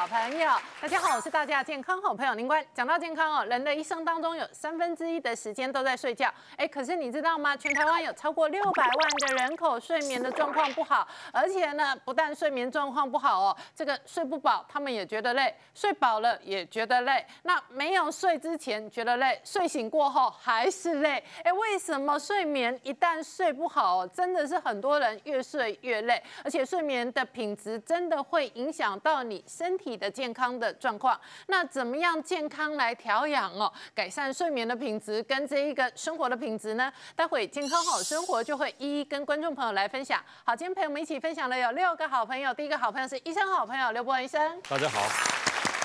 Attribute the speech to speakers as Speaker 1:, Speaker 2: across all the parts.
Speaker 1: 好朋友。大家好，我是大家的健康好朋友林官。讲到健康哦，人的一生当中有1/3的时间都在睡觉。可是你知道吗？全台湾有超过600万的人口睡眠的状况不好，而且呢，不但睡眠状况不好哦，这个睡不饱，他们也觉得累；睡饱了也觉得累。那没有睡之前觉得累，睡醒过后还是累。为什么睡眠一旦睡不好哦，真的是很多人越睡越累，而且睡眠的品质真的会影响到你身体的健康的状况。那怎么样健康来调养哦，改善睡眠的品质跟这一个生活的品质呢？待会健康好生活就会一一跟观众朋友来分享。好，今天陪我们一起分享的有6个好朋友，第一个好朋友是医生好朋友刘伯文医生，
Speaker 2: 大家好。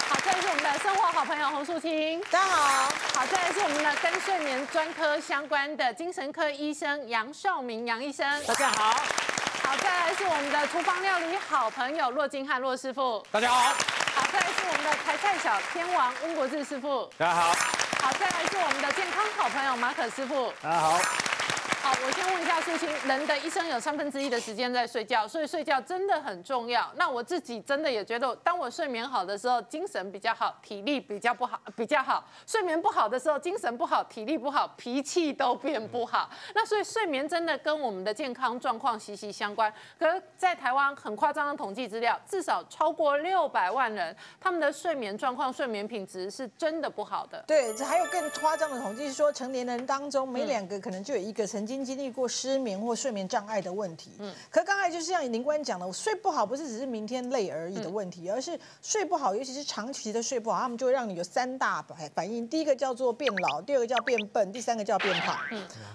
Speaker 1: 好，再来是我们的生活好朋友洪淑清，
Speaker 3: 大家好。
Speaker 1: 好，再来是我们的跟睡眠专科相关的精神科医生杨绍明杨医生，
Speaker 3: 大家好。
Speaker 1: 好，再来是我们的厨房料理好朋友骆金汉骆师傅，
Speaker 2: 大家好。
Speaker 1: 好，再来是我们的台菜小天王温国志师傅，
Speaker 2: 大家好。
Speaker 1: 好，再来是我们的健康好朋友马可师傅，
Speaker 2: 大家好。
Speaker 1: 好，我先问一下素清，人的一生有1/3的时间在睡觉，所以睡觉真的很重要。那我自己真的也觉得，当我睡眠好的时候，精神比较好，体力比较好；睡眠不好的时候，精神不好，体力不好，脾气都变不好。那所以睡眠真的跟我们的健康状况息息相关。可是，在台湾很夸张的统计资料，至少超过600万人，他们的睡眠状况、睡眠品质是真的不好的。
Speaker 3: 对，这还有更夸张的统计是说，成年人当中每2个可能就有1个曾经经历过失眠或睡眠障碍的问题。可刚才就是像林官讲的，睡不好不是只是明天累而已的问题，而是睡不好，尤其是长期的睡不好，他们就会让你有3大反应。第一个叫做变老，第2个叫变笨，第3个叫变胖。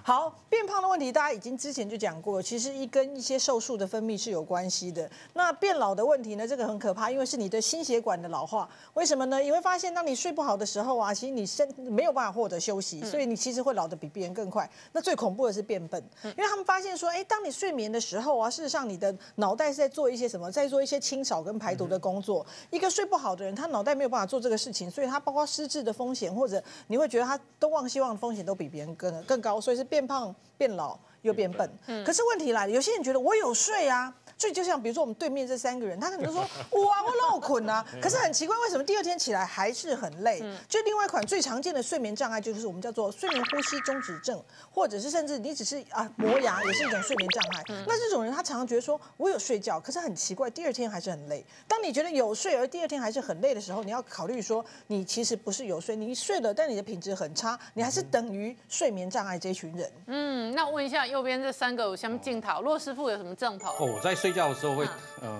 Speaker 3: 好，变胖的问题大家已经之前就讲过，其实跟一些瘦素的分泌是有关系的。那变老的问题呢，这个很可怕，因为是你的心血管的老化。为什么呢？你会发现，当你睡不好的时候啊，其实你没有办法获得休息，所以你其实会老得比别人更快。那最恐怖的是变笨。因为他们发现说，当你睡眠的时候啊，事实上你的脑袋是在做一些什么，在做一些清扫跟排毒的工作。一个睡不好的人，他脑袋没有办法做这个事情，所以他包括失智的风险，或者你会觉得他东望西望的风险都比别人更高，所以是变胖、变老又变笨。可是问题来了，有些人觉得我有睡啊。所以就像比如说我们对面这3个人，他可能就说哇我老困啊，可是很奇怪，为什么第2天起来还是很累？就另外一款最常见的睡眠障碍，就是我们叫做睡眠呼吸中止症，或者是甚至你只是磨牙也是一种睡眠障碍。那这种人他常常觉得说我有睡觉，可是很奇怪，第2天还是很累。当你觉得有睡而第2天还是很累的时候，你要考虑说你其实不是有睡，你睡了，但你的品质很差，你还是等于睡眠障碍这一群人。
Speaker 1: 那问一下右边这3个有什么镜头？骆师傅有什么症头？
Speaker 2: 我在睡觉的时候会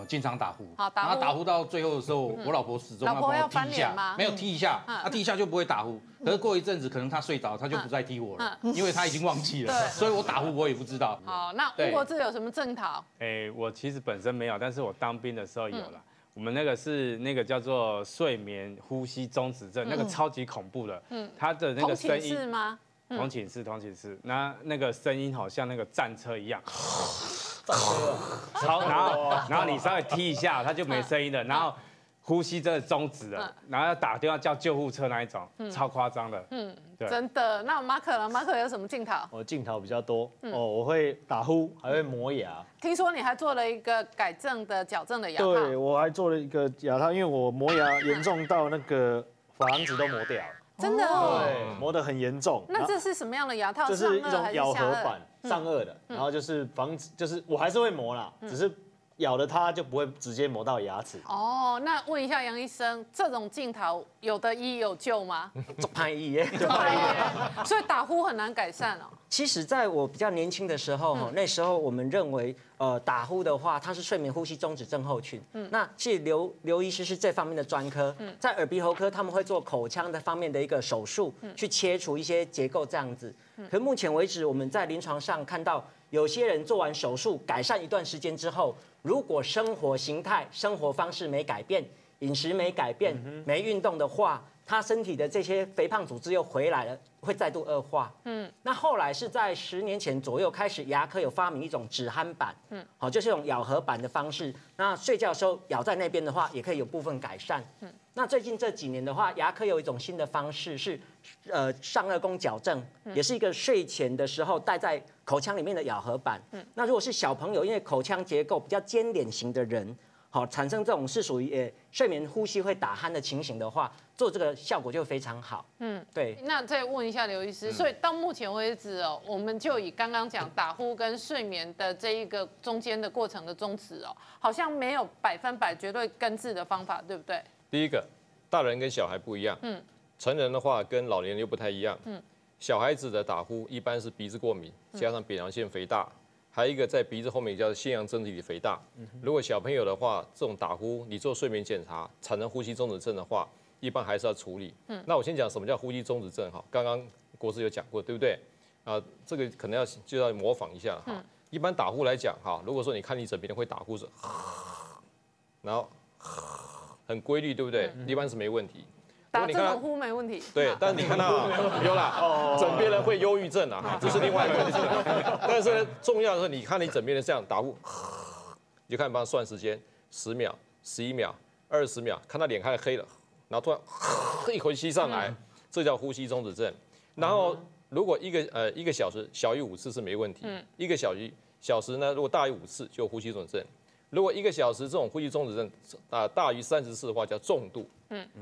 Speaker 2: 经常打呼，然后打呼到最后的时候，我老婆始终要帮我踢一下，没有踢一下，踢一下就不会打呼。可是过一阵子，可能她睡着，她就不再踢我了，因为她已经忘记了，所以我打呼我也不知道。
Speaker 1: 好，那吴国志有什么症头？
Speaker 4: 我其实本身没有，但是我当兵的时候有了。我们那个叫做睡眠呼吸中止症，那个超级恐怖的。他的那个声音
Speaker 1: 是吗？
Speaker 4: 同寝室，那个声音好像那个战车一样，然后你稍微踢一下，它就没声音了，然后呼吸真的终止了，然后要打电话叫救护车那一种，超夸张的。
Speaker 1: 对，真的。那马可呢？马可有什么镜头？
Speaker 5: 我镜头比较多我会打呼，还会磨牙。
Speaker 1: 听说你还做了一个矫正的牙套。
Speaker 5: 对，我还做了一个牙套，因为我磨牙严重到那个珐琅质都磨掉了。
Speaker 1: 真的
Speaker 5: 对，磨得很严重。
Speaker 1: 那这是什么样的牙套？
Speaker 5: 这是一种咬合板，上颚的，然后就是防止，就是我还是会磨啦，只是咬了它就不会直接磨到牙齿。
Speaker 1: 那问一下杨医生，这种镜头有得医有救吗？
Speaker 5: 做拍医耶，
Speaker 1: 所以打呼很难改善哦。
Speaker 6: 其实，在我比较年轻的时候，那时候我们认为，打呼的话，它是睡眠呼吸中止症候群。那其实刘医师是这方面的专科，在耳鼻喉科他们会做口腔的方面的一个手术，去切除一些结构这样子。可目前为止，我们在临床上看到，有些人做完手术改善一段时间之后，如果生活形态、生活方式没改变，饮食没改变，没运动的话，他身体的这些肥胖组织又回来了，会再度恶化。那后来是在10年前左右开始，牙科有发明一种止鼾板，好，就是用咬合板的方式。那睡觉的时候咬在那边的话，也可以有部分改善。那最近这几年的话，牙科有一种新的方式是，上颚弓矫正，也是一个睡前的时候戴在口腔里面的咬合板。那如果是小朋友，因为口腔结构比较尖脸型的人，好，产生这种是属于睡眠呼吸会打鼾的情形的话，做这个效果就非常好。对。
Speaker 1: 那再问一下刘医师，所以到目前为止哦，我们就以刚刚讲打呼跟睡眠的这一个中间的过程的宗旨哦，好像没有100%绝对根治的方法，对不对？
Speaker 7: 第一个，大人跟小孩不一样，成人的话跟老年人又不太一样，小孩子的打呼一般是鼻子过敏，加上扁桃腺肥大。还有一个在鼻子后面叫腺样真体肥大。如果小朋友的话，这种打呼，你做睡眠检查产生呼吸中止症的话，一般还是要处理。那我先讲什么叫呼吸中止症哈，刚刚国师有讲过，对不对？这个可能就要模仿一下哈。一般打呼来讲哈，如果说你看你枕边人会打呼是，然后很规律，对不对？一般是没问题。
Speaker 1: 打这种呼没问题，
Speaker 7: 对，但是你看到有啦，枕边人会忧郁症啊，这是另外一个问题。但是重要的是，你看你枕边人这样打呼，你就看帮他算时间，10秒、11秒、20秒，看他脸开始黑了，然后突然一口气吸上来，这叫呼吸中止症。然后如果一个小时小于5次是没问题，1个小时呢，如果大于5次就呼吸中止症。如果1个小时这种呼吸中止症大于30次的话，叫重度。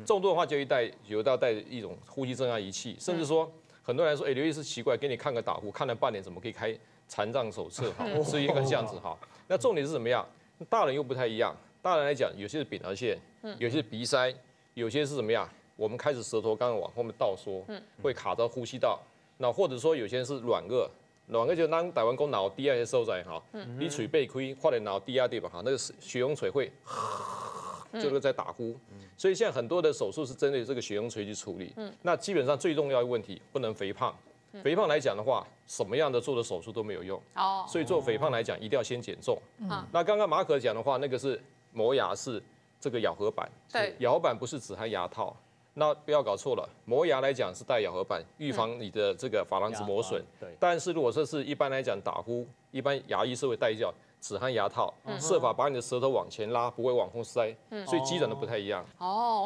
Speaker 7: 重度的话就有到带一种呼吸正压仪器，甚至说很多人说，刘医师奇怪，给你看个打呼，看了半年怎么可以开残障手册？是一个这样子哈。那重点是怎么样？大人又不太一样。大人来讲，有些是扁桃腺，有些是鼻塞，有些是怎么样？我们开始舌头刚刚往后面倒缩，会卡到呼吸道。那或者说有些人是软腭。软腭就当台湾讲脑低压的收在哈，你嘴被亏，或者脑低压对吧？哈，那个血溶垂会，这个在打呼。所以现在很多的手术是针对这个血溶垂去处理。那基本上最重要的问题不能肥胖。肥胖来讲的话，什么样的做的手术都没有用。所以做肥胖来讲，一定要先减重。那刚刚马可讲的话，那个是磨牙是这个咬合板。
Speaker 1: 对，
Speaker 7: 咬合板不是只含牙套。那不要搞错了，磨牙来讲是戴咬合板，预防你的这个珐琅质磨损。对。但是如果说是一般来讲打呼，一般牙医是会戴掉只含牙套，设法把你的舌头往前拉，不会往后塞。所以基本都不太一样。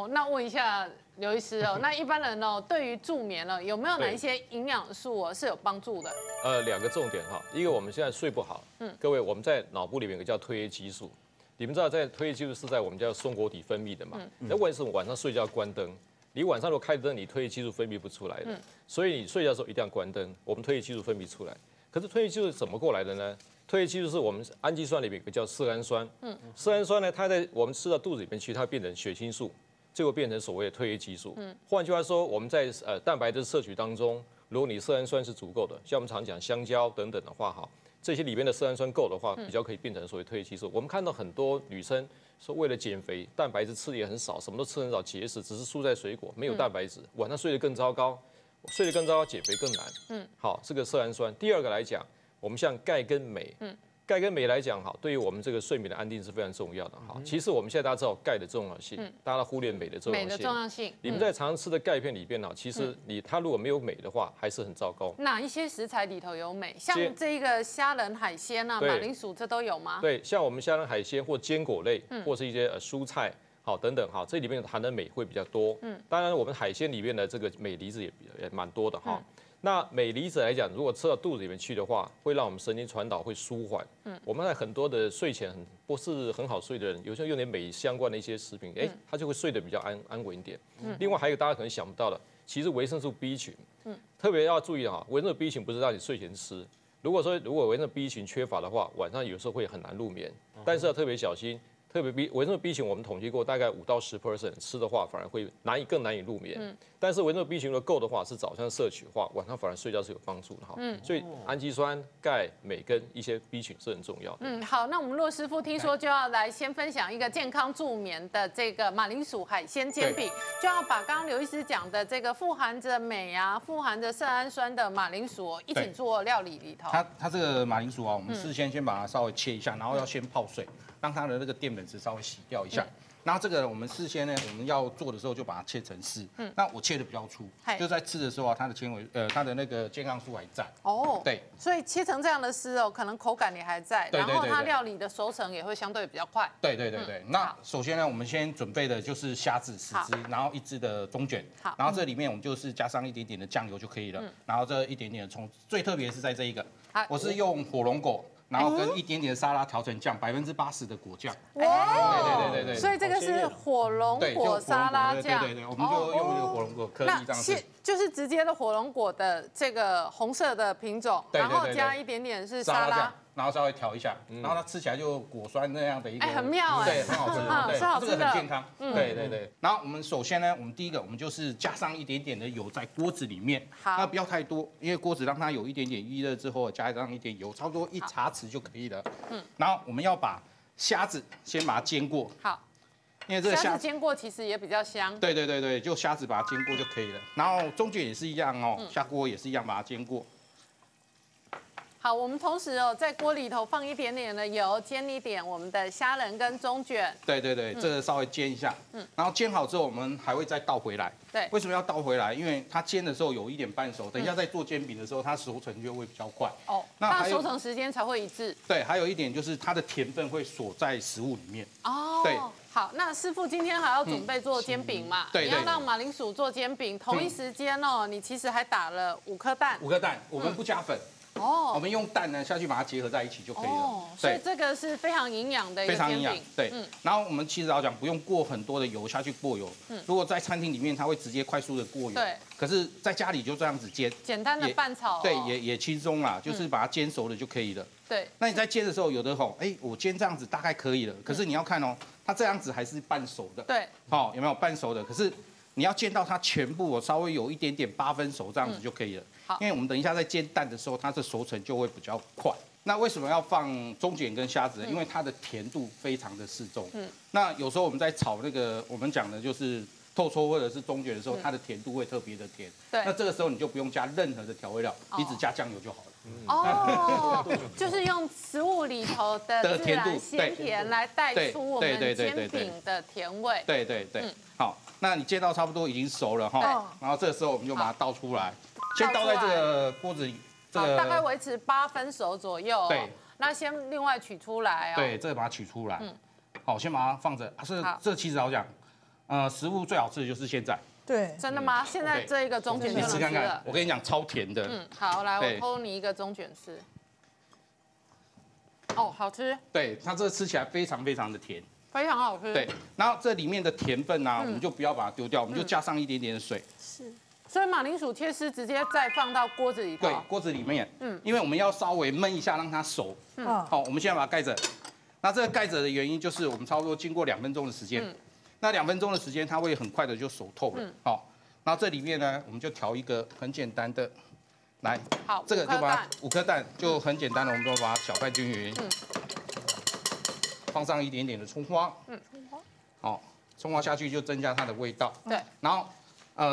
Speaker 1: 那问一下刘医师哦，那一般人哦，对于助眠呢，有没有哪一些营养素是有帮助的
Speaker 7: ？2个重点哈，一个我们现在睡不好，各位我们在脑部里面有个叫褪黑激素，你们知道在褪黑激素是在我们叫松果体分泌的嘛？那为什么晚上睡觉关灯？你晚上如果开灯，你褪黑激素分泌不出来的，所以你睡觉的时候一定要关灯。我们褪黑激素分泌出来，可是褪黑激素怎么过来的呢？褪黑激素是我们氨基酸里面有个叫色氨酸，色氨酸呢，它在我们吃到肚子里面去，它变成血清素，最后变成所谓的褪黑激素。换句话说，我们在蛋白质摄取当中，如果你色氨酸是足够的，像我们常讲香蕉等等的话，哈，这些里面的色氨酸够的话，比较可以变成所谓褪黑激素。我们看到很多女生。说为了减肥，蛋白质吃的也很少，什么都吃很少，节食，只是蔬菜水果，没有蛋白质，晚上睡得更糟糕，减肥更难。好，这个色氨酸。第二个来讲，我们像钙跟镁，钙跟镁来讲，好，对于我们这个睡眠的安定是非常重要的。好，其实我们现在大家知道钙的重要性，大家忽略镁的重要性。你们在常吃的钙片里边呢，其实它如果没有镁的话，还是很糟糕。
Speaker 1: 哪一些食材里头有镁？像这个虾仁、海鲜啊、马铃薯，这都有吗？
Speaker 7: 对，像我们虾仁、海鲜或坚果类，或是一些蔬菜，好等等哈，这里面含的镁会比较多。当然我们海鲜里面的这个镁离子也蛮多的哈。那镁离子来讲，如果吃到肚子里面去的话，会让我们神经传导会舒缓。我们在很多的睡前不是很好睡的人，有时候用点镁相关的一些食品，他就会睡得比较安稳一点。另外还有大家可能想不到的，其实维生素 B 群，特别要注意哈，维生素 B 群不是让你睡前吃。如果维生素 B 群缺乏的话，晚上有时候会很难入眠，但是要特别小心。特别维生素 B 群，我们统计过，大概5到10% 吃的话，反而会更难以入眠。但是维生素 B 群如果够的话，是早上摄取的话，晚上反而睡觉是有帮助的哈。所以氨基酸、钙、镁跟一些 B 群是很重要的。
Speaker 1: 好，那我们骆师傅听说就要来先分享一个健康助眠的这个马铃薯海鲜煎饼，就要把刚刚刘医师讲的这个富含着镁啊、富含着色氨酸的马铃薯一起做料理里头。
Speaker 2: 它这个马铃薯啊，我们事先把它稍微切一下，然后要先泡水。让它的那个淀粉质稍微洗掉一下，然后这个我们事先呢，我们要做的时候就把它切成丝。那我切的比较粗，就在吃的时候啊，它的纤维它的那个健康素还在。对，
Speaker 1: 所以切成这样的丝哦，可能口感也还在，然后它料理的熟成也会相对比较快。
Speaker 2: 对。那首先呢，我们先准备的就是虾子10只，然后1只的中卷，然后这里面我们就是加上一点点的酱油就可以了，然后这一点点的葱，最特别是在这一个，我是用火龙果。然后跟一点点的沙拉调成酱，80%的果酱。
Speaker 1: 哇，
Speaker 2: 对。
Speaker 1: 所以这个是火龙果沙拉酱。
Speaker 2: 对，我们就用这个火龙果颗粒这样子。
Speaker 1: 就是直接的火龙果的这个红色的品种，然后加一点点是沙拉。
Speaker 2: 然后稍微调一下，然后它吃起来就果酸那样的一个，
Speaker 1: 很妙哎，
Speaker 2: 对，很好吃，对，
Speaker 1: 是好吃的，
Speaker 2: 这个很健康，对。然后我们首先呢，我们第一个我们就是加上一点点的油在锅子里面，那不要太多，因为锅子让它有一点点预热之后，加上一点油，差不多1茶匙就可以了。然后我们要把虾子先把它煎过，
Speaker 1: 好，
Speaker 2: 因为这个
Speaker 1: 虾子煎过其实也比较香。
Speaker 2: 对，就虾子把它煎过就可以了。然后中卷也是一样哦，下锅也是一样把它煎过。
Speaker 1: 好，我们同时在锅里头放一点点的油，煎一点我们的虾仁跟中卷。
Speaker 2: 对，这个稍微煎一下。然后煎好之后，我们还会再倒回来。
Speaker 1: 对，
Speaker 2: 为什么要倒回来？因为它煎的时候有一点半熟，等一下在做煎饼的时候，它熟成就会比较快。
Speaker 1: 哦，那熟成时间才会一致。
Speaker 2: 对，还有一点就是它的甜分会锁在食物里面。
Speaker 1: 哦，对。好，那师傅今天还要准备做煎饼嘛？
Speaker 2: 对，
Speaker 1: 你要让马铃薯做煎饼，同一时间你其实还打了5颗蛋。
Speaker 2: 5颗蛋，我们不加粉。我们用蛋呢下去把它结合在一起就可以了。
Speaker 1: 所以这个是非常营养的一个煎饼。非常营养，
Speaker 2: 对。然后我们其实老讲不用过很多的油下去过油。如果在餐厅里面，它会直接快速的过油。
Speaker 1: 对。
Speaker 2: 可是在家里就这样子煎，
Speaker 1: 简单的拌炒。
Speaker 2: 对，也轻松啦，就是把它煎熟了就可以了。
Speaker 1: 对。
Speaker 2: 那你在煎的时候，有的我煎这样子大概可以了，可是你要看它这样子还是半熟的。
Speaker 1: 对。
Speaker 2: 有没有半熟的？可是你要煎到它全部稍微有一点点8分熟这样子就可以了。因为我们等一下在煎蛋的时候，它的熟成就会比较快。那为什么要放中卷跟虾子呢？因为它的甜度非常的适中。那有时候我们在炒那个我们讲的就是透抽或者是中卷的时候，它的甜度会特别的甜。
Speaker 1: 对。
Speaker 2: 那这个时候你就不用加任何的调味料，你只加酱油就好
Speaker 1: 了。就是用食物里头的自然鲜甜来带出我们煎饼的甜味。
Speaker 2: 对。好，那你煎到差不多已经熟了哈，然后这个时候我们就把它倒出来。先倒在这个锅子里，
Speaker 1: 大概维持8分熟左右。对，那先另外取出来
Speaker 2: 对，这个把它取出来。好，先把它放着。这其实老讲，食物最好吃的就是现在。
Speaker 3: 对，
Speaker 1: 真的吗？现在这一个中卷就能吃了。
Speaker 2: 我跟你讲，超甜的。
Speaker 1: 好，来，我偷你一个中卷吃。好吃。对，
Speaker 2: 它这吃起来非常非常的甜。
Speaker 1: 非常好吃。
Speaker 2: 对，然后这里面的甜分呢，我们就不要把它丢掉，我们就加上一点点的水。
Speaker 1: 是。所以马铃薯切丝直接再放到锅子里头。
Speaker 2: 对，锅子里面。因为我们要稍微焖一下，让它熟。好，我们现在把它盖着。那这个盖着的原因就是我们差不多经过2分钟的时间。那2分钟的时间，它会很快的就熟透了。好，然后这里面呢，我们就调一个很简单的，来，
Speaker 1: 好，
Speaker 2: 这个就把5颗蛋就很简单的，我们都把它搅拌均匀。放上一点点的葱花。葱花。好，葱花下去就增加它的味道。
Speaker 1: 对。
Speaker 2: 然后。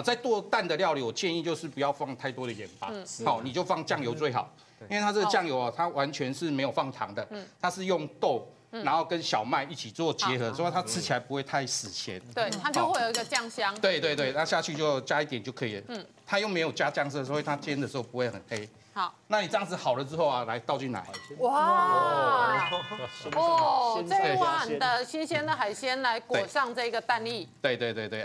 Speaker 2: 在做蛋的料理，我建议就是不要放太多的盐巴，好，你就放酱油最好，因为它这个酱油啊，它完全是没有放糖的，它是用豆，然后跟小麦一起做结合，所以它吃起来不会太死咸，
Speaker 1: 对，它就会有一个酱香，
Speaker 2: 对，那下去就加一点就可以了，它又没有加酱色，所以它煎的时候不会很黑。
Speaker 1: 好，
Speaker 2: 那你这样子好了之后啊，来倒进来。
Speaker 1: 哇，这碗的新鲜的海鲜来裹上这个蛋液。
Speaker 2: 对，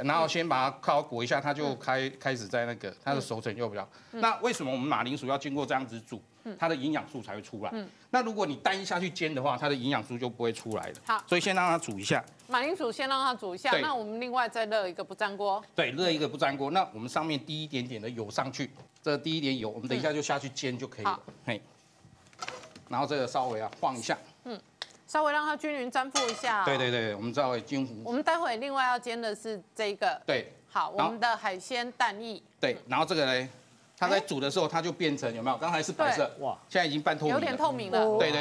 Speaker 2: 然后先把它靠裹一下，它就开始在那个它的熟成就比较。那为什么我们马铃薯要经过这样子煮，它的营养素才会出来？那如果你单一下去煎的话，它的营养素就不会出来了。好，所以先让它煮一下。
Speaker 1: 马铃薯先让它煮一下，那我们另外再热一个不粘锅。
Speaker 2: 对，热一个不粘锅。那我们上面滴一点点的油上去。这滴一点油，我们等一下就下去煎就可以了。嘿，然后这个稍微晃一下，
Speaker 1: 稍微让它均匀粘附一下。
Speaker 2: 对，我们稍微均匀。
Speaker 1: 我们待会另外要煎的是这个。
Speaker 2: 对，
Speaker 1: 好，我们的海鲜蛋液。
Speaker 2: 对，然后这个呢，它在煮的时候它就变成有没有？刚才是白色，哇，现在已经半透明了，
Speaker 1: 有点透明了。
Speaker 2: 对，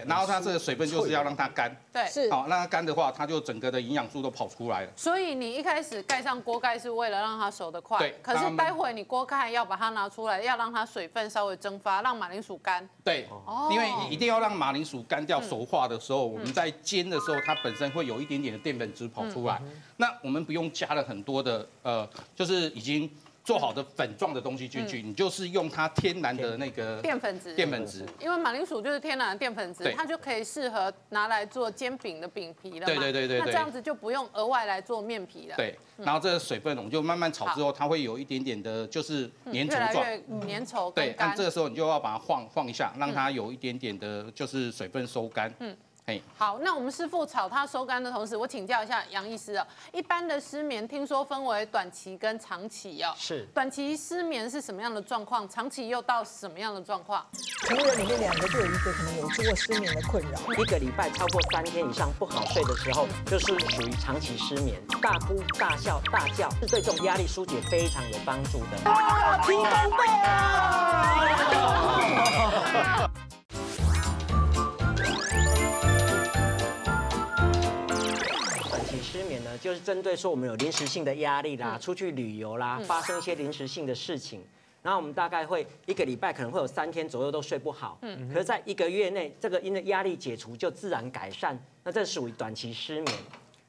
Speaker 2: 然后它这个水分就是要让它干。
Speaker 1: 对，
Speaker 3: 是。
Speaker 2: 好，让它干的话，它就整个的营养素都跑出来了。
Speaker 1: 所以你一开始盖上锅盖是为了让它熟得快，对。可是待会你锅盖要把它拿出来，要让它水分稍微蒸发，让马铃薯干。
Speaker 2: 对，因为一定要让马铃薯干掉熟化的时候，我们在煎的时候，它本身会有一点点的淀粉质跑出来。那我们不用加了很多的就是已经做好的粉状的东西进去，你就是用它天然的那个
Speaker 1: 淀粉质。因为马铃薯就是天然的淀粉质，它就可以适合拿来做煎饼的饼皮了嘛。对。那这样子就不用额外来做面皮了。对。然后这个水分我们就慢慢炒之后，它会有一点点的，就是粘稠状。粘稠。
Speaker 2: 对。那这个时候你就要把它晃一下，让它有一点点的，就是水分收干。
Speaker 1: 好，那我们师傅炒它收干的同时，我请教一下杨医师哦。一般的失眠，听说分为短期跟长期哦。
Speaker 6: 是。
Speaker 1: 短期失眠是什么样的状况？长期又到什么样的状况？
Speaker 3: 成人里面2个就有1个可能有做失眠的困扰。
Speaker 6: 1个礼拜超过3天以上不好睡的时候，就是属于长期失眠。大哭、大笑、大叫是对这种压力疏解非常有帮助的。
Speaker 3: 提供费啊！
Speaker 6: 失眠呢，就是针对说我们有临时性的压力啦，出去旅游啦，发生一些临时性的事情，然后我们大概会1个礼拜可能会有3天左右都睡不好，可是在1个月内，这个因为压力解除就自然改善，那这属于短期失眠。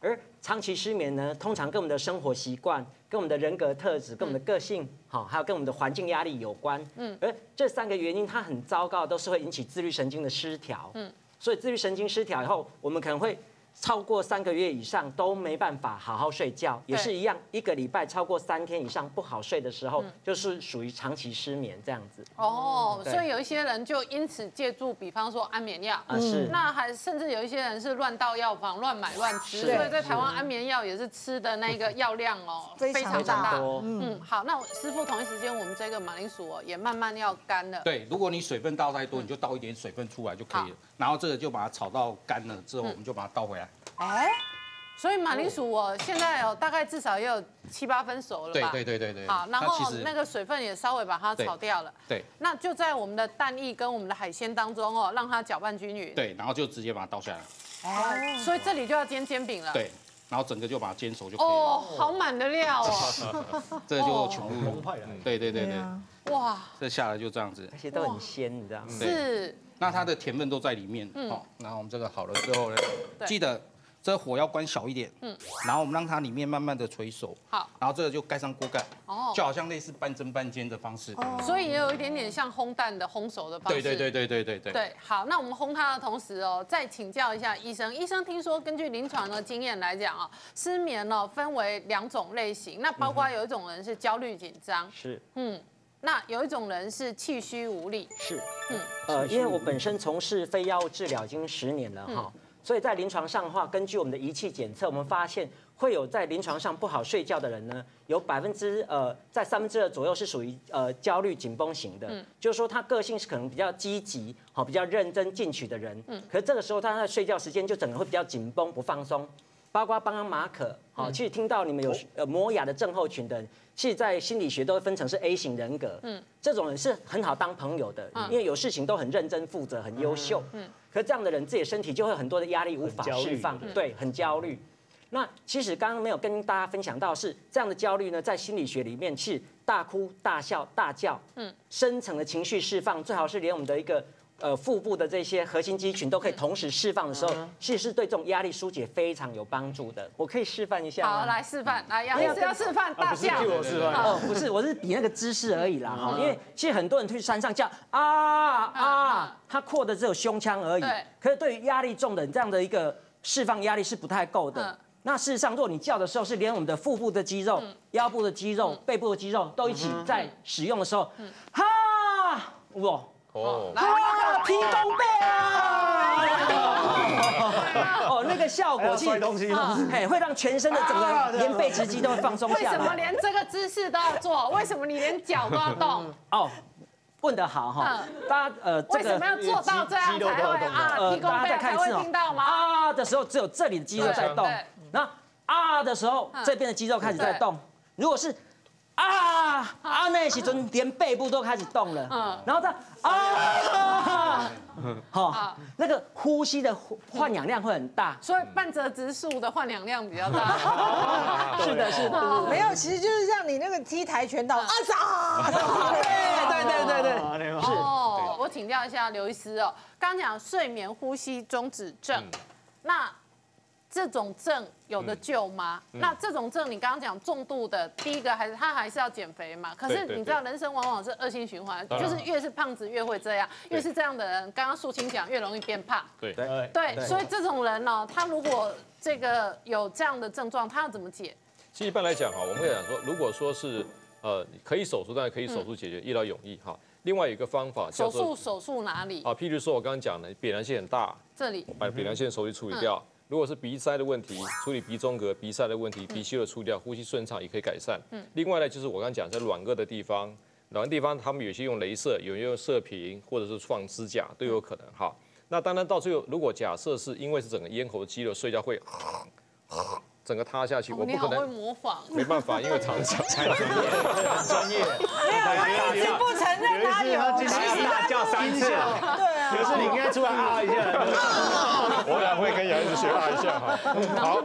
Speaker 6: 而长期失眠呢，通常跟我们的生活习惯、跟我们的人格特质、跟我们的个性，还有跟我们的环境压力有关。而这3个原因它很糟糕，都是会引起自律神经的失调。所以自律神经失调以后，我们可能会超过3个月以上都没办法好好睡觉，也是一样，1个礼拜超过3天以上不好睡的时候，就是属于长期失眠这样子。
Speaker 1: 所以有一些人就因此借助，比方说安眠药，
Speaker 6: 是。
Speaker 1: 那还甚至有一些人是乱到药房乱买乱吃，所以在台湾安眠药也是吃的那个药量非常大。好，那师傅同一时间我们这个马铃薯也慢慢要干了。
Speaker 2: 对，如果你水分倒太多，你就倒一点水分出来就可以了。然后这个就把它炒到干了之后，我们就把它倒回来。
Speaker 1: 所以马铃薯现在大概至少也有7、8分熟了吧？
Speaker 2: 对。
Speaker 1: 好，然后那个水分也稍微把它炒掉了。
Speaker 2: 对。
Speaker 1: 那就在我们的蛋液跟我们的海鲜当中让它搅拌均匀。
Speaker 2: 对，然后就直接把它倒下来。
Speaker 1: 所以这里就要煎煎饼了。
Speaker 2: 对。然后整个就把它煎熟就可以了。
Speaker 1: 好满的料
Speaker 2: 这就全部
Speaker 5: 澎湃了。
Speaker 2: 对。
Speaker 1: 哇。
Speaker 2: 这下来就这样子。
Speaker 6: 而且都很鲜，你知道吗？
Speaker 1: 是。
Speaker 2: 那它的甜分都在里面。然后我们这个好了之后呢，记得这火要关小一点。然后我们让它里面慢慢的催熟。好。然后这个就盖上锅盖。就好像类似半蒸半煎的方式。
Speaker 1: 所以也有一点点像烘蛋的烘熟的方式。对。好，那我们烘它的同时再请教一下医生。医生听说根据临床的经验来讲失眠分为2种类型，那包括有一种人是焦虑紧张。
Speaker 6: 是。
Speaker 1: 那有一种人是气虚无力。
Speaker 6: 是。因为我本身从事非药物治疗已经10年了所以在临床上的话，根据我们的仪器检测，我们发现会有在临床上不好睡觉的人呢，有在2/3左右是属于焦虑紧绷型的，就是说他个性是可能比较积极，比较认真进取的人，可是这个时候他在睡觉时间就整个会比较紧绷不放松，包括帮马可，其实听到你们有摩雅的症候群的人，其实在心理学都会分成是 A 型人格，这种人是很好当朋友的，因为有事情都很认真负责，很优秀，可是这样的人自己的身体就会很多的压力无法释放，对，很焦虑。那其实刚刚没有跟大家分享到是这样的焦虑呢，在心理学里面是大哭、大笑、大叫，深层的情绪释放，最好是连我们的一个腹部的这些核心肌群都可以同时释放的时候，其实是对这种压力疏解非常有帮助的。我可以示范一下吗？
Speaker 1: 好，来示范，来，杨医师要示范大叫。
Speaker 5: 不是我示范，
Speaker 6: 不是，我是比那个姿势而已啦。因为其实很多人去山上叫啊，他扩的只有胸腔而已。可是对于压力重的人，这样的一个释放压力是不太够的。那事实上，如果你叫的时候是连我们的腹部的肌肉、腰部的肌肉、背部的肌肉都一起在使用的时候，哈，哇，提供背啊！那个效果其实会让全身的整个连背直肌都会放松下来。
Speaker 1: 为什么连这个姿势都要做？为什么你连脚都要动？
Speaker 6: 问得好大家
Speaker 1: 为什么要做到这样才会提供背才会听到吗？
Speaker 6: 的时候只有这里的肌肉在动，然后的时候这边的肌肉开始在动。如果是那时阵连背部都开始动了，然后再那个呼吸的换氧量会很大，
Speaker 1: 所以半泽直树的换氧量比较大。
Speaker 6: 是的，
Speaker 3: 没有，其实就是像你那个踢跆拳道
Speaker 6: 对，是。
Speaker 1: 我请教一下刘医师刚讲睡眠呼吸中止症，那这种症有的救吗？那这种症你刚刚讲重度的，第一个还是要减肥嘛。可是你知道人生往往是恶性循环，就是越是胖子越会这样，越是这样的人，刚刚素清讲越容易变胖。对，所以这种人呢，他如果这个有这样的症状，他要怎么解？
Speaker 7: 其实一般来讲哈，我们会讲说，如果说是可以手术，当然可以手术解决，一劳永逸哈。另外有一个方法叫做
Speaker 1: 手术哪里？
Speaker 7: 譬如说我刚刚讲的扁桃腺很大，
Speaker 1: 这里
Speaker 7: 把扁桃腺手术处理掉。如果是鼻塞的问题，处理鼻中隔、鼻塞的问题，鼻息的处理掉，呼吸顺畅也可以改善。另外呢，就是我刚刚讲在软腭的地方，他们有些用雷射，有人用射频，或者是放支架都有可能哈。那当然到最后，如果假设是因为是整个咽喉的肌肉睡觉会整个塌下去，我不可能。
Speaker 1: 你好会模仿。
Speaker 7: 没办法，因为常常太专业，
Speaker 5: 很专业。
Speaker 3: 没有，他一直不承认他有。
Speaker 5: 其实他叫3次。
Speaker 3: 对啊。
Speaker 5: 可是你应该出来啊一下。
Speaker 7: 我俩会跟杨医师学啊一下哈。好。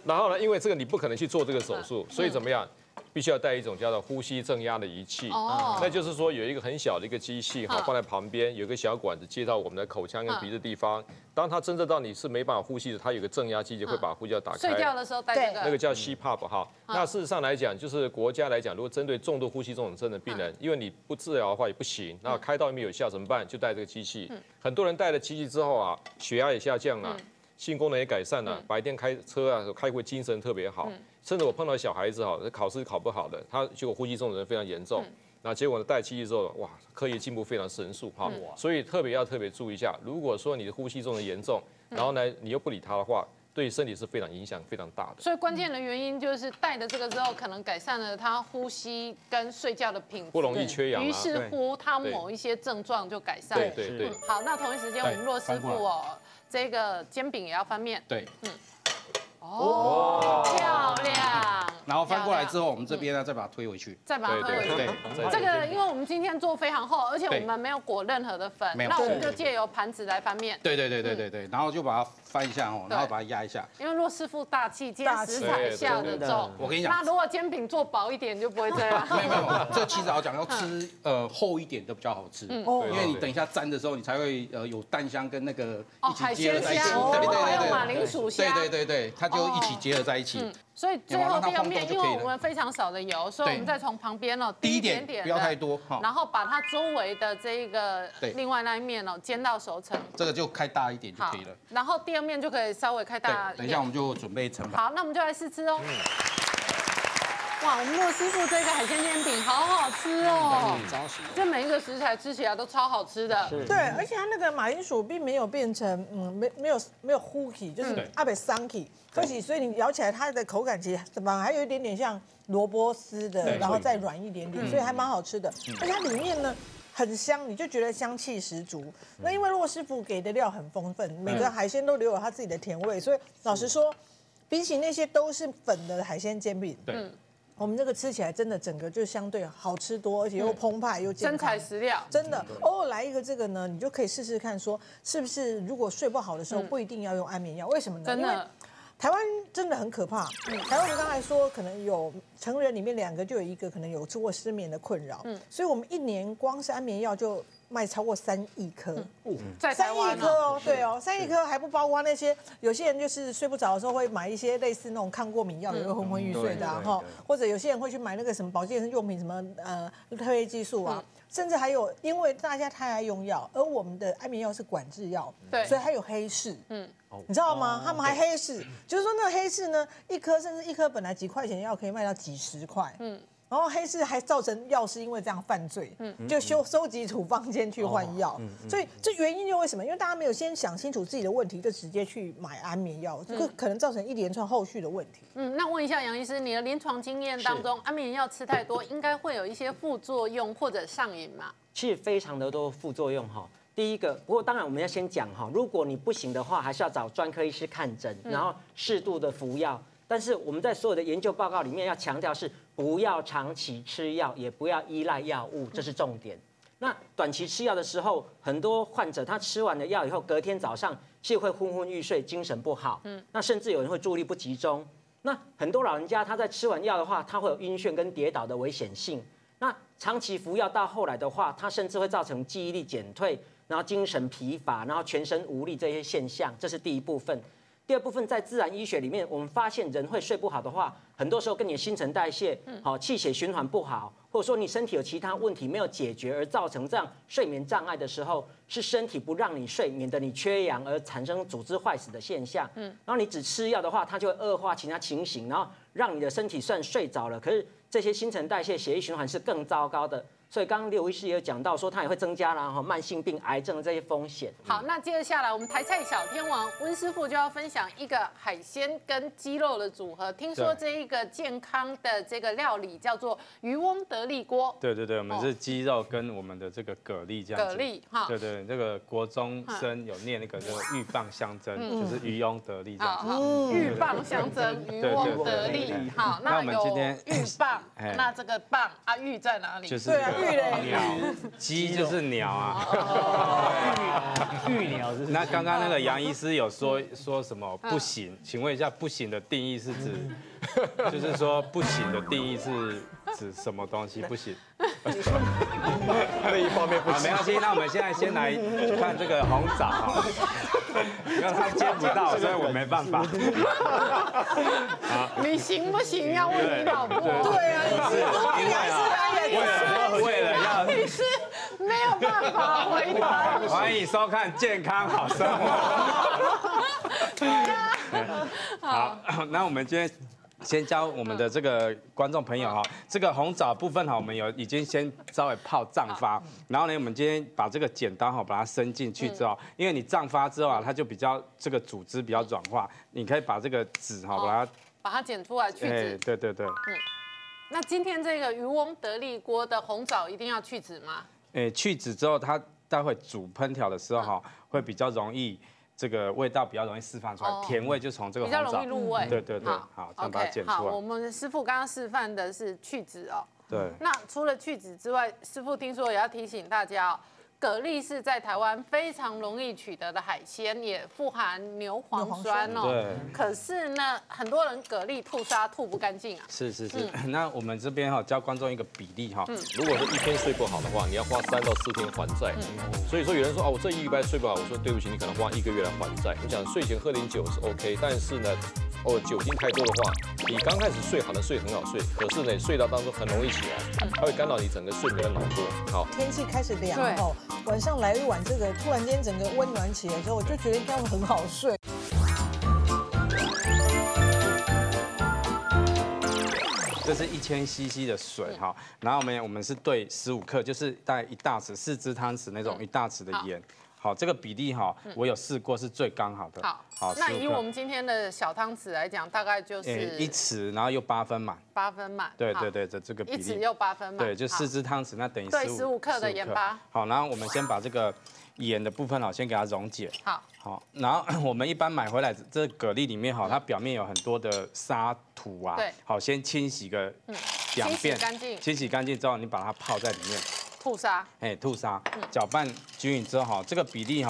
Speaker 7: 然后呢，因为这个你不可能去做这个手术，所以怎么样？必须要带一种叫做呼吸正压的仪器，那就是说有一个很小的一个机器哈，放在旁边，有一个小管子接到我们的口腔跟鼻子地方。当它侦测到你是没办法呼吸的，它有个正压机就会把呼吸道打开。
Speaker 1: 睡觉的时候带这个，
Speaker 7: 那个叫 CPAP 哈。那事实上来讲，就是国家来讲，如果针对重度呼吸这种症的病人，因为你不治疗的话也不行，那开刀也没有效怎么办？就带这个机器。很多人带了机器之后啊，血压也下降了。性功能也改善了，白天开车啊、开会精神特别好，甚至我碰到小孩子哈，考试考不好的，他结果呼吸中止症非常严重，那结果呢带机器之后，哇，课业进步非常神速哈，所以特别注意一下，如果说你的呼吸中止严重，然后呢你又不理他的话，对身体是非常影响非常大的。
Speaker 1: 所以关键的原因就是带的这个之后，可能改善了他呼吸跟睡觉的品质，
Speaker 7: 不容易缺氧，
Speaker 1: 于是乎他某一些症状就改善。
Speaker 7: 对。
Speaker 1: 好，那同一时间我们骆师傅哦。这个煎饼也要翻面，
Speaker 2: 对，
Speaker 1: 漂亮。
Speaker 2: 然后翻过来之后，我们这边呢再把它推回去，
Speaker 1: 再把它推回去。对，这个因为我们今天做非常厚，而且我们没有裹任何的粉，那我们就借由盘子来翻面。
Speaker 2: 对，然后就把它翻一下哦，然后把它压一下。
Speaker 1: 因为骆师傅大气，今天食材下的重。
Speaker 2: 我跟你讲，
Speaker 1: 那如果煎饼做薄一点就不会这样。
Speaker 2: 没有，这其实要讲要吃厚一点的比较好吃，因为你等一下沾的时候，你才会有蛋香跟那个一起结合在一起。
Speaker 1: 还有马铃薯香。
Speaker 2: 对，它就一起结合在一起。
Speaker 1: 所以最后第二面，因为我们非常少的油，所以我们再从旁边哦滴一点点，
Speaker 2: 不要太多，
Speaker 1: 然后把它周围的这个另外那一面哦煎到熟成。
Speaker 2: 这个就开大一点就可以了。
Speaker 1: 然后第二面就可以稍微开大。
Speaker 2: 等一下我们就准备盛盘。
Speaker 1: 好，那我们就来试吃哦。哇，我们骆师傅这个海鲜煎饼好好吃哦！这每一个食材吃起来都超好吃的。
Speaker 3: 对，而且它那个马铃薯并没有变成没有糊起，就是阿北桑起，所以你咬起来它的口感其实反而还有一点点像萝卜丝的，然后再软一点点，所以还蛮好吃的。而且它里面呢很香，你就觉得香气十足。那因为骆师傅给的料很丰盛，每个海鲜都留有它自己的甜味，所以老实说，比起那些都是粉的海鲜煎饼，对。我们这个吃起来真的整个就相对好吃多，而且又澎湃又健康。
Speaker 1: 真材实料，
Speaker 3: 真的。偶尔来一个这个呢，你就可以试试看，说是不是如果睡不好的时候不一定要用安眠药？为什么呢？
Speaker 1: 真的。
Speaker 3: 台湾真的很可怕。台湾我刚才说，可能有成人里面2个就有1个可能有出过失眠的困扰。所以我们1年光是安眠药就卖超过3亿颗。
Speaker 1: 在台湾
Speaker 3: 3亿颗哦，对哦，3亿颗还不包括那些有些人就是睡不着的时候会买一些类似那种抗过敏药，也会昏昏欲睡的哈。或者有些人会去买那个什么保健用品，什么褪黑激素啊。甚至还有，因为大家太爱用药，而我们的安眠药是管制药，所以还有黑市，你知道吗？他们还黑市，就是说那个黑市呢，1颗甚至1颗本来几块钱的药可以卖到几十块，然后黑市还造成药师因为这样犯罪，就收集处方间去换药，所以这原因就为什么？因为大家没有先想清楚自己的问题，就直接去买安眠药，这个可能造成一连串后续的问题。
Speaker 1: 那问一下杨医师，你的临床经验当中，安眠药吃太多，应该会有一些副作用或者上瘾吗？
Speaker 6: 其实非常的多副作用哈。第一个，不过当然我们要先讲哈，如果你不行的话，还是要找专科医师看诊，然后适度的服药。但是我们在所有的研究报告里面要强调是不要长期吃药，也不要依赖药物，这是重点。那短期吃药的时候，很多患者他吃完了药以后，隔天早上其实会昏昏欲睡，精神不好。那甚至有人会注意力不集中。那很多老人家他在吃完药的话，他会有晕眩跟跌倒的危险性。那长期服药到后来的话，它甚至会造成记忆力减退，然后精神疲乏，然后全身无力这些现象，这是第一部分。第二部分在自然医学里面，我们发现人会睡不好的话，很多时候跟你的新陈代谢、气血循环不好，或者说你身体有其他问题没有解决而造成这样睡眠障碍的时候，是身体不让你睡，免得你缺氧而产生组织坏死的现象。然后你只吃药的话，它就会恶化其他情形，然后让你的身体虽然睡着了，可是这些新陈代谢、血液循环是更糟糕的。所以刚刚刘医师也有讲到说，它也会增加了慢性病、癌症的这些风险。
Speaker 1: 好，那接着下来，我们台菜小天王温师傅就要分享一个海鲜跟鸡肉的组合。听说这一个健康的这个料理叫做渔翁得利锅。
Speaker 4: 对，我们是鸡肉跟我们的这个蛤蜊这样子。
Speaker 1: 蛤蜊哈。
Speaker 4: 对，这个国中生有念那个鹬蚌相争，就是渔翁得利这样子。
Speaker 1: 鹬蚌相争，渔翁得利。好，那有鹬蚌，那这个蚌啊，鹬在哪里？
Speaker 4: 就是鸟，鸡就是鸟啊。
Speaker 5: 玉鸟是。
Speaker 4: 那刚刚那个杨医师有说什么不行？请问一下，不行的定义是指，就是说不行的定义是指什么东西不行？
Speaker 7: 那一方面不行。
Speaker 4: 没关系，那我们现在先来看这个红枣哈，因为他接不到，所以我没办法。
Speaker 1: 你行不行？要问你老婆。
Speaker 3: 对啊，
Speaker 4: 为了要
Speaker 1: 你是没有办法回答。
Speaker 4: 欢迎收看《健康好生活》。好，那我们今天先教我们的这个观众朋友哈，这个红枣部分哈，我们已经先稍微泡胀发，然后呢，我们今天把这个剪刀哈把它伸进去之后，因为你胀发之后啊，它就比较这个组织比较软化，你可以把这个籽哈
Speaker 1: 把它剪出来去籽。
Speaker 4: 对。
Speaker 1: 那今天这个渔翁得利锅的红枣一定要去籽吗？
Speaker 4: 去籽之后，它待会煮烹调的时候哈，会比较容易。这个味道比较容易释放出来，甜味就从这个红枣
Speaker 1: 比较容易入味。
Speaker 4: 对，好，这样把它剪出来。
Speaker 1: 好，我们师傅刚刚示范的是去籽哦。
Speaker 4: 对。
Speaker 1: 那除了去籽之外，师傅听说也要提醒大家哦，蛤蜊是在台湾非常容易取得的海鲜，也富含牛磺酸哦。
Speaker 4: 对。
Speaker 1: 可是呢，很多人蛤蜊吐沙吐不干净啊。
Speaker 4: 是。那我们这边哈教观众一个比例哈，
Speaker 7: 如果是一天睡不好的话，你要花3到4天还债。所以说有人说啊，我这1礼拜睡不好，我说对不起，你可能花1个月来还债。我讲睡前喝点酒是 OK， 但是呢，酒精太多的话，你刚开始睡好能睡很好睡，可是呢睡到当中很容易起来，它会干扰你整个睡眠的脑波。好，
Speaker 3: 天气开始凉哦，晚上来一碗这个，突然间整个温暖起来之后，我就觉得应该会很好睡。
Speaker 4: 这是1000 CC 的水哈，然后我们是兑15克，就是大概1大匙4支汤匙那种1大匙的盐。好，这个比例哈，我有试过是最刚好的。
Speaker 1: 好，那以我们今天的小汤匙来讲，大概就是
Speaker 4: 1匙，然后又8分满。
Speaker 1: 8分满。
Speaker 4: 对，这个比例。
Speaker 1: 1匙又8分满。
Speaker 4: 对，就4支汤匙，那等于
Speaker 1: 15克的盐巴。
Speaker 4: 好，然后我们先把这个盐的部分先给它溶解。好，然后我们一般买回来这蛤蜊里面它表面有很多的沙土啊。
Speaker 1: 对。
Speaker 4: 好，先清洗个2遍。清洗干净之后，你把它泡在里面。
Speaker 1: 吐沙，
Speaker 4: 吐沙，搅拌均匀之后这个比例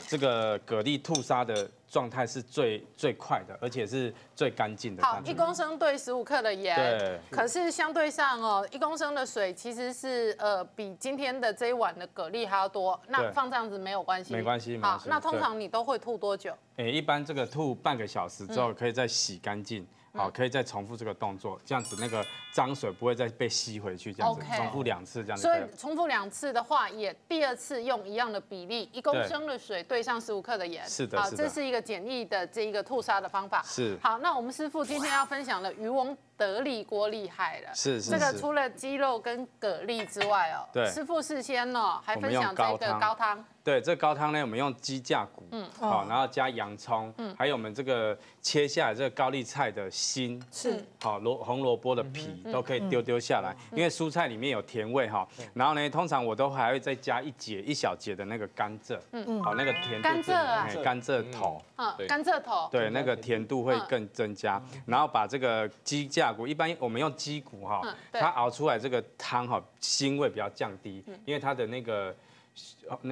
Speaker 4: 这个蛤蜊吐沙的状态是最快的，而且是最干净的。
Speaker 1: 好，1公升兑15克的盐，
Speaker 4: 对。
Speaker 1: 可是相对上1公升的水其实是比今天的这一碗的蛤蜊还要多。那放这样子没有关系？
Speaker 4: 没关系。
Speaker 1: 好，那通常你都会吐多久？
Speaker 4: 一般这个吐半个小时之后可以再洗干净。好，可以再重复这个动作，这样子那个脏水不会再被吸回去，这样子重复2次这样子。
Speaker 1: 所以重复2次的话，也第2次用一样的比例，1公升的水兑上15克的盐。
Speaker 4: 是的。
Speaker 1: 好，这是一个简易的这一个吐沙的方法。
Speaker 4: 是。
Speaker 1: 好，那我们师傅今天要分享的渔翁得利锅厉害了。
Speaker 4: 是。
Speaker 1: 这个除了鸡肉跟蛤蜊之外
Speaker 4: 对。
Speaker 1: 师傅事先还分享这个高汤。
Speaker 4: 对，这高汤呢，我们用鸡架骨，好，然后加洋葱，还有我们这个切下来这个高丽菜的心，
Speaker 3: 是，
Speaker 4: 好红萝卜的皮都可以丢下来，因为蔬菜里面有甜味哈。然后呢，通常我都还会再加1小节的那个甘蔗，好，那个甜度。
Speaker 1: 甘蔗啊。
Speaker 4: 甘蔗头。
Speaker 1: 甘蔗头。
Speaker 4: 对，那个甜度会更增加。然后把这个鸡架骨，一般我们用鸡骨哈，它熬出来这个汤腥味比较降低，因为它的那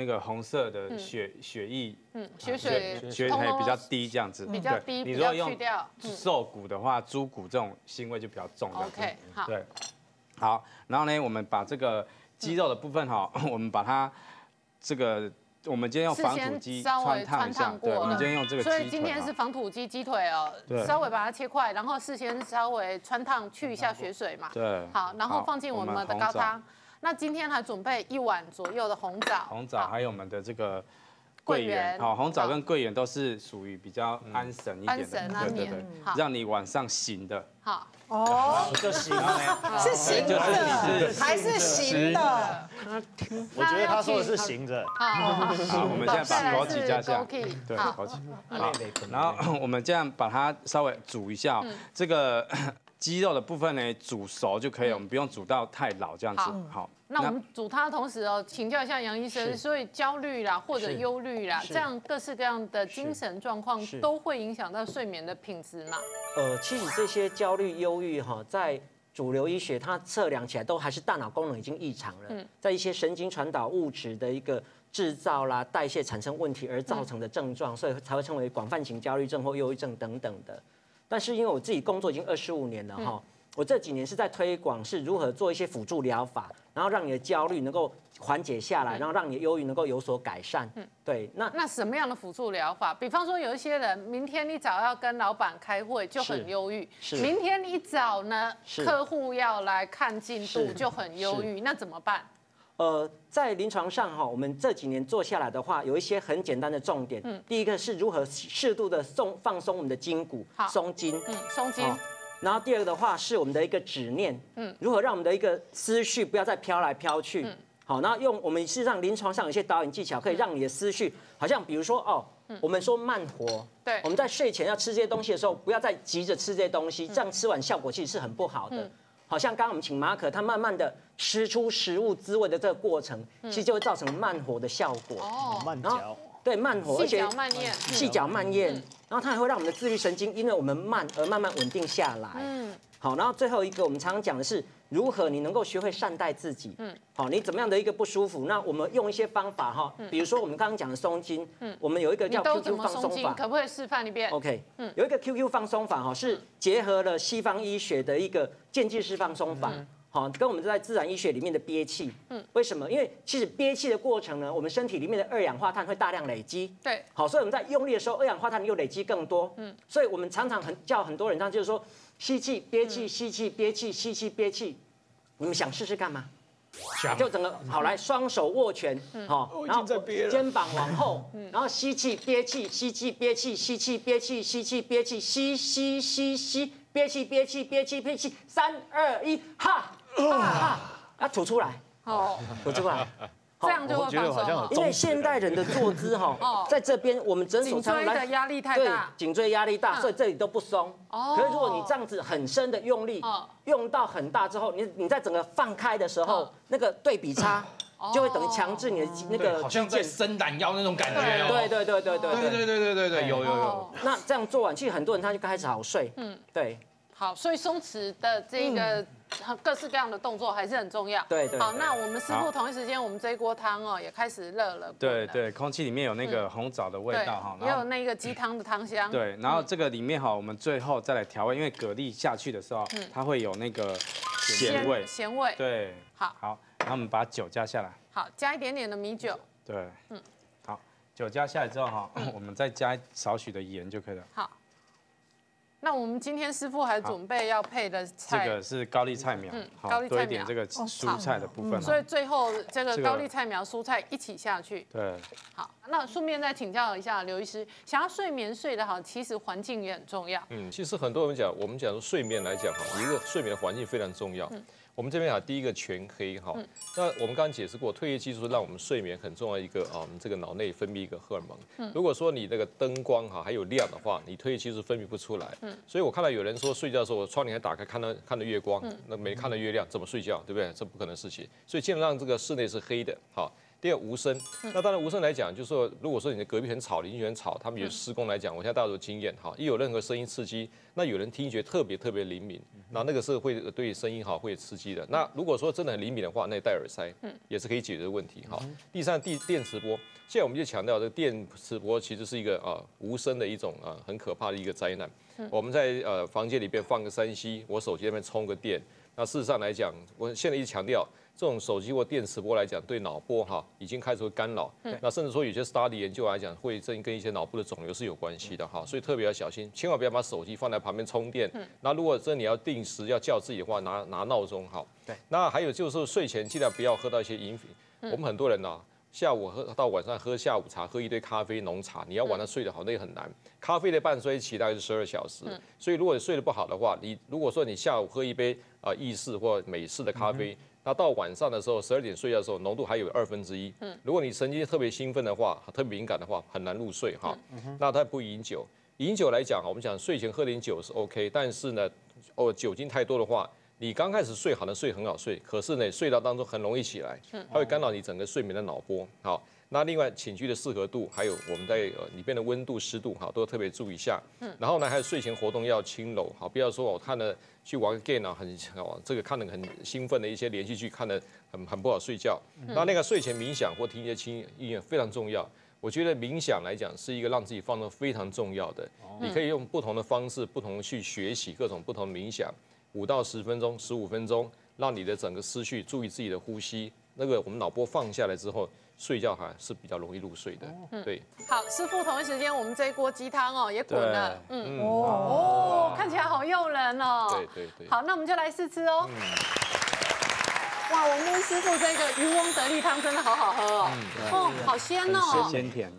Speaker 4: 个红色的血液，血比较低，这样子
Speaker 1: 比较低，
Speaker 4: 你如果用瘦骨的话，猪骨这种腥味就比较重。
Speaker 1: OK， 好。
Speaker 4: 对，好，然后呢，我们把这个鸡肉的部分我们把它这个我们今天用防土机穿烫一下，对，我们今天用这个鸡腿。
Speaker 1: 所以今天是防土鸡鸡腿哦，稍微把它切块，然后事先稍微穿烫去一下血水嘛。
Speaker 4: 对。
Speaker 1: 好，然后放进我们的高汤。那今天还准备1碗左右的红枣。
Speaker 4: 红枣还有我们的这个桂圆，好，红枣跟桂圆都是属于比较安神一点的，对，让你晚上醒的。
Speaker 1: 好。
Speaker 3: 哦，
Speaker 5: 就行
Speaker 3: 了，是醒的还是醒的？
Speaker 5: 我觉得他说的是醒着。
Speaker 4: 好，我们现在把枸杞加下，对，枸杞。好，然后我们这样把它稍微煮一下，这个鸡肉的部分呢煮熟就可以，我们不用煮到太老这样子。好。
Speaker 1: 那我们煮它的同时哦，请教一下杨医生，所以焦虑啦或者忧虑啦，这样各式各样的精神状况都会影响到睡眠的品质嘛？
Speaker 6: 其实这些焦虑、忧郁哈，在主流医学它测量起来都还是大脑功能已经异常了，在一些神经传导物质的一个制造啦、代谢产生问题而造成的症状，所以才会称为广泛型焦虑症或忧郁症等等的。但是因为我自己工作已经25年了哈。我这几年是在推广是如何做一些辅助疗法，然后让你的焦虑能够缓解下来，然后让你的忧郁能够有所改善。对，
Speaker 1: 那什么样的辅助疗法？比方说有一些人，明天一早要跟老板开会就很忧郁，明天一早呢客户要来看进度就很忧郁，那怎么办？
Speaker 6: 在临床上哈，我们这几年做下来的话，有一些很简单的重点。第一个是如何适度的放松我们的筋骨，松筋，
Speaker 1: 松筋。
Speaker 6: 然后第二个的话是我们的一个止念，如何让我们的一个思绪不要再飘来飘去，好，然后我们事实上临床上有一些导引技巧，可以让你的思绪好像比如说我们说慢活，
Speaker 1: 对，
Speaker 6: 我们在睡前要吃这些东西的时候，不要再急着吃这些东西，这样吃完效果其实是很不好的。好像刚刚我们请马可他慢慢的吃出食物滋味的这个过程，其实就会造成慢活的效果。
Speaker 5: 慢嚼。
Speaker 6: 对，慢活，而且
Speaker 1: 细
Speaker 6: 嚼慢咽，然后它还会让我们的自律神经因为我们慢而慢慢稳定下来。好，然后最后一个我们常常讲的是如何你能够学会善待自己。好，你怎么样的一个不舒服，那我们用一些方法哈，比如说我们刚刚讲的松筋，我们有一个叫 QQ 放松法，
Speaker 1: 可不可以示范一遍
Speaker 6: ？OK，有一个 QQ 放松法哈，是结合了西方医学的一个渐进式放松法。好，跟我们在自然医学里面的憋气，为什么？因为其实憋气的过程呢，我们身体里面的二氧化碳会大量累积，
Speaker 1: 对，
Speaker 6: 好，所以我们在用力的时候，二氧化碳又累积更多，所以我们常常叫很多人，他就是说吸气憋气，吸气憋气，吸气憋气，你们想试试干嘛？就整个好来，双手握拳，好，然后肩膀往后，然后吸气憋气，吸气憋气，吸气憋气，吸气憋气，吸吸吸吸，憋气憋气憋气憋气，3、2、1，哈！要吐出来，吐出来，
Speaker 1: 这样就会放松。
Speaker 6: 因为现代人的坐姿在这边我们诊所常
Speaker 1: 来的压力太大，
Speaker 6: 颈椎压力大，所以这里都不松。可是如果你这样子很深的用力，用到很大之后，你在整个放开的时候，那个对比差就会等于强制你的那个，
Speaker 2: 好像在伸懒腰那种感觉。
Speaker 6: 对，
Speaker 2: 有。
Speaker 6: 那这样做完，其实很多人他就开始好睡。对。
Speaker 1: 好，所以松弛的这个各式各样的动作还是很重要。
Speaker 6: 对。
Speaker 1: 好，那我们师傅同一时间，我们这一锅汤也开始热了。
Speaker 4: 对，空气里面有那个红枣的味道哈，
Speaker 1: 也有那个鸡汤的汤香。
Speaker 4: 对，然后这个里面我们最后再来调味，因为蛤蜊下去的时候，它会有那个咸味。
Speaker 1: 咸味。
Speaker 4: 对。好，然后我们把酒加下来。
Speaker 1: 好，加一点点的米酒。
Speaker 4: 对。好，酒加下来之后我们再加少许的盐就可以了。
Speaker 1: 好。那我们今天师傅还准备要配的菜，
Speaker 4: 这个是高丽菜苗，
Speaker 1: 高丽菜苗，
Speaker 4: 多一点这个蔬菜的部分。
Speaker 1: 所以最后这个高丽菜苗、蔬菜一起下去。
Speaker 4: 对。
Speaker 1: 好，那顺便再请教一下刘医师，想要睡眠睡得好，其实环境也很重要。
Speaker 7: 其实很多人讲，我们讲说睡眠来讲一个睡眠的环境非常重要。我们这边第一个全黑哈，那我们刚刚解释过，褪黑激素是让我们睡眠很重要一个我们这个脑内分泌一个荷尔蒙。如果说你那个灯光还有亮的话，你褪黑激素分泌不出来。所以我看到有人说睡觉的时候窗帘还打开，看到月光，那没看到月亮怎么睡觉，对不对？这不可能的事情。所以尽量让这个室内是黑的，好。第二无声，那当然无声来讲，就是说，如果说你的隔壁很吵，邻居很吵，他们有施工来讲，我现在大家都有经验哈，一有任何声音刺激，那有人听觉特别灵敏，那个是会对声音会刺激的。那如果说真的很灵敏的话，那戴耳塞，也是可以解决的问题哈。第三，电磁波，现在我们就强调这个电磁波其实是一个无声的一种很可怕的一个灾难。我们在房间里边放个3C，我手机那边充个电。那事实上来讲，我现在一直强调，这种手机或电磁波来讲，对脑波已经开始会干扰。那甚至说有些 study 研究来讲，会跟一些脑部的肿瘤是有关系的所以特别要小心，千万不要把手机放在旁边充电。那如果真你要定时要叫自己的话，拿闹钟对。那还有就是睡前尽量不要喝到一些饮品。我们很多人下午到晚上喝下午茶，喝一堆咖啡浓茶，你要晚上睡得好，那也很难。咖啡的半衰期大概是12小时，所以如果你睡得不好的话，如果说你下午喝一杯意式或美式的咖啡，那到晚上的时候12点睡觉的时候，浓度还有1/2。如果你神经特别兴奋的话，特别敏感的话，很难入睡那它不饮酒，饮酒来讲我们讲睡前喝点酒是 OK， 但是呢，酒精太多的话。你刚开始睡好能睡很好睡，可是呢，睡到当中很容易起来，它会干扰你整个睡眠的脑波。那另外寝具的适合度，还有我们在里边的温度、湿度，都要特别注意一下。然后呢，还有睡前活动要轻柔，不要说我看了去玩 game 这个看得很兴奋的一些连续剧，看得很不好睡觉。那个睡前冥想或听一些轻音乐非常重要。我觉得冥想来讲是一个让自己放松非常重要的。你可以用不同的方式，不同去学习各种不同的冥想。5到10分钟、15分钟，让你的整个思绪注意自己的呼吸。那个我们脑波放下来之后，睡觉还是比较容易入睡的。对。
Speaker 1: 好，师傅，同一时间我们这一锅鸡汤也滚了。看起来好诱人哦。
Speaker 7: 对。
Speaker 1: 好，那我们就来试吃哦。哇，我们师傅这个渔翁得利汤真的好好喝好鲜哦。
Speaker 4: 鲜甜。